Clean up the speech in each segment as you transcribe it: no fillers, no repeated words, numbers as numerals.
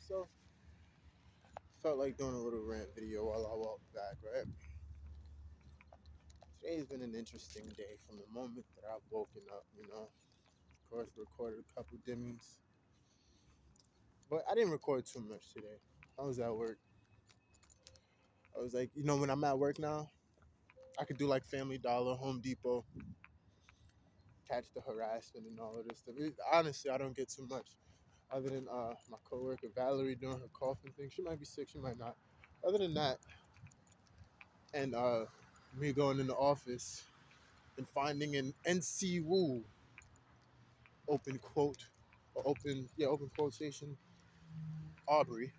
So, felt like doing a little rant video while I walked back, right? Today's been an interesting day from the moment that I've woken up. Of course, recorded a couple dimmies, but I didn't record too much today. I was at work. I was like, when I'm at work now, I could do like Family Dollar, Home Depot, catch the harassment and all of this stuff. Honestly, I don't get too much other than my coworker Valerie doing her coughing thing. She might be sick, she might not. Other than that, and me going in the office and finding an NC Woo open quote or open quotation Aubrey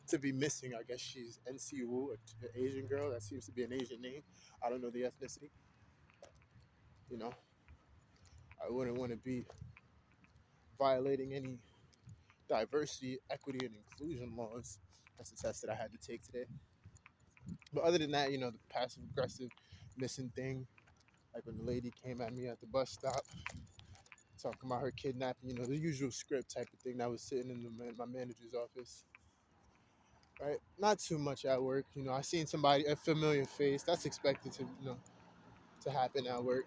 to be missing. I guess she's NC Woo, an Asian girl. That seems to be an Asian name. I don't know the ethnicity. You know, I wouldn't want to be violating any diversity, equity, and inclusion laws. That's the test that I had to take today. But other than that, the passive aggressive missing thing, like when the lady came at me at the bus stop talking about her kidnapping, the usual script type of thing that was sitting in my manager's office. Right? Not too much at work. I seen a familiar face. That's expected to happen at work.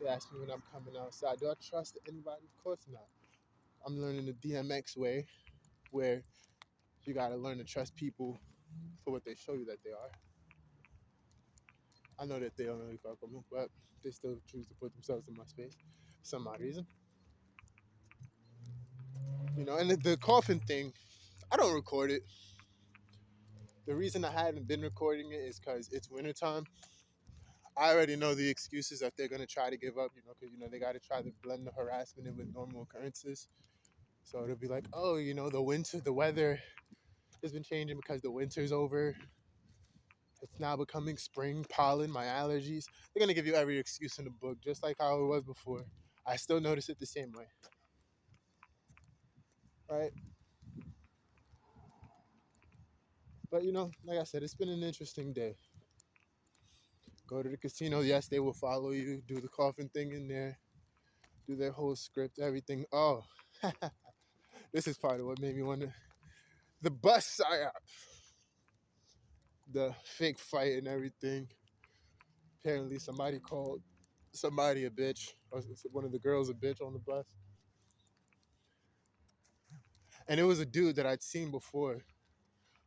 They ask me when I'm coming outside. Do I trust anybody? Of course not. I'm learning the DMX way, where you gotta learn to trust people for what they show you that they are. I know that they don't really fuck with me, but they still choose to put themselves in my space for some odd reason. And the coffin thing, I don't record it. The reason I hadn't been recording it is because it's wintertime. I already know the excuses that they're going to try to give up, because, they got to try to blend the harassment in with normal occurrences. So it'll be like, oh, the weather has been changing because the winter's over. It's now becoming spring, pollen, my allergies. They're going to give you every excuse in the book, just like how it was before. I still notice it the same way. Right? But, like I said, it's been an interesting day. Go to the casino. Yes, they will follow you. Do the coffin thing in there. Do their whole script, everything. Oh, this is part of what made me want to. The bus psyop, the fake fight and everything. Apparently, somebody called somebody a bitch, or one of the girls a bitch on the bus. And it was a dude that I'd seen before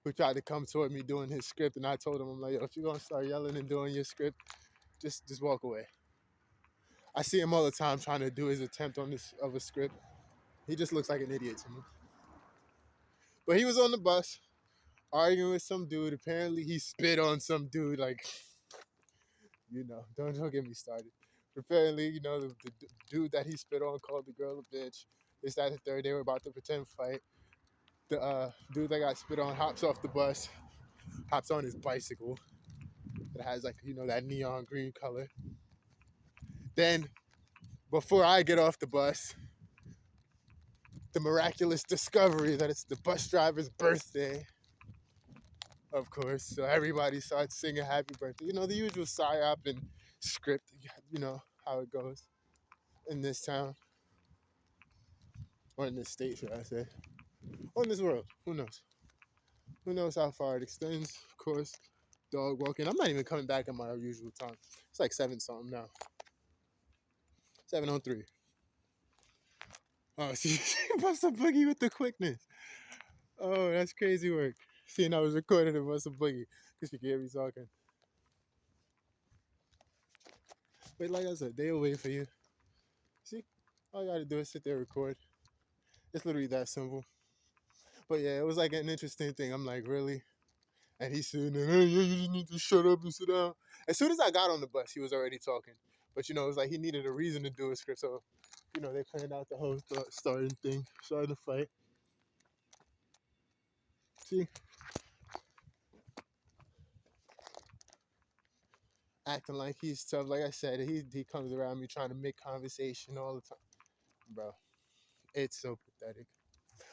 who tried to come toward me doing his script. And I told him, I'm like, yo, if you're going to start yelling and doing your script, just walk away. I see him all the time trying to do his attempt on this of a script. He just looks like an idiot to me. But he was on the bus arguing with some dude. Apparently, he spit on some dude. Like, don't get me started. Apparently, the dude that he spit on called the girl a bitch. This, that, the third. They were about to pretend fight. The dude that got spit on hops off the bus, hops on his bicycle that has like that neon green color. Then, before I get off the bus, the miraculous discovery that it's the bus driver's birthday. Of course, so everybody starts singing happy birthday. The usual psyop and script, how it goes in this town, or in this state, should I say, or in this world. Who knows? Who knows how far it extends? Of course, dog walking. I'm not even coming back at my usual time. It's like 7 something now. 7:03. Oh, she must have boogie with the quickness. Oh, that's crazy work. Seeing I was recording it must have boogie because she could hear me talking. But like I said, they'll wait for you. See, all you gotta do is sit there and record. It's literally that simple. But yeah, it was like an interesting thing. I'm like, really? And he's sitting there, hey, you just need to shut up and sit down. As soon as I got on the bus, he was already talking. But, it was like he needed a reason to do a script. So, they planned out the whole starting thing, starting the fight. See? Acting like he's tough. Like I said, he comes around me trying to make conversation all the time. Bro, it's so pathetic.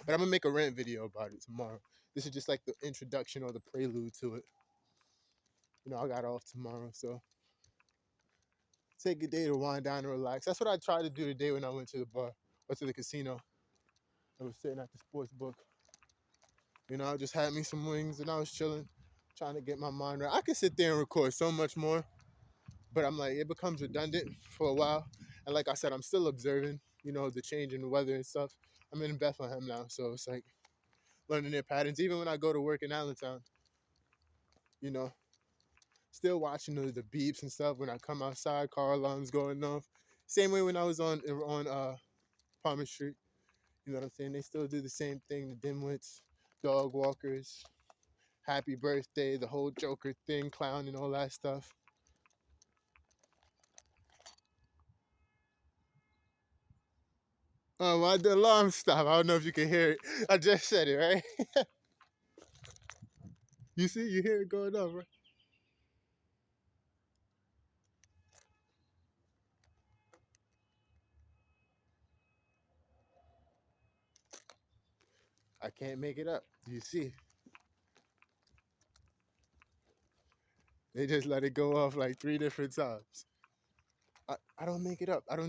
But I'm going to make a rant video about it tomorrow. This is just like the introduction or the prelude to it. I got off tomorrow, so take a day to wind down and relax. That's what I tried to do today when I went to the bar or to the casino. I was sitting at the sports book. I just had me some wings and I was chilling, trying to get my mind right. I could sit there and record so much more, but I'm like, it becomes redundant for a while. And like I said, I'm still observing, the change in the weather and stuff. I'm in Bethlehem now, so it's like learning their patterns. Even when I go to work in Allentown, you know, still watching the beeps and stuff when I come outside, car alarms going off. Same way when I was on Palmer Street. You know what I'm saying? They still do the same thing. The dimwits, dog walkers, happy birthday, the whole Joker thing, clown and all that stuff. Why the alarm stop? I don't know if you can hear it. I just said it, right? You see, you hear it going on, right? I can't make it up. You see, they just let it go off like 3 different times. I don't make it up. I don't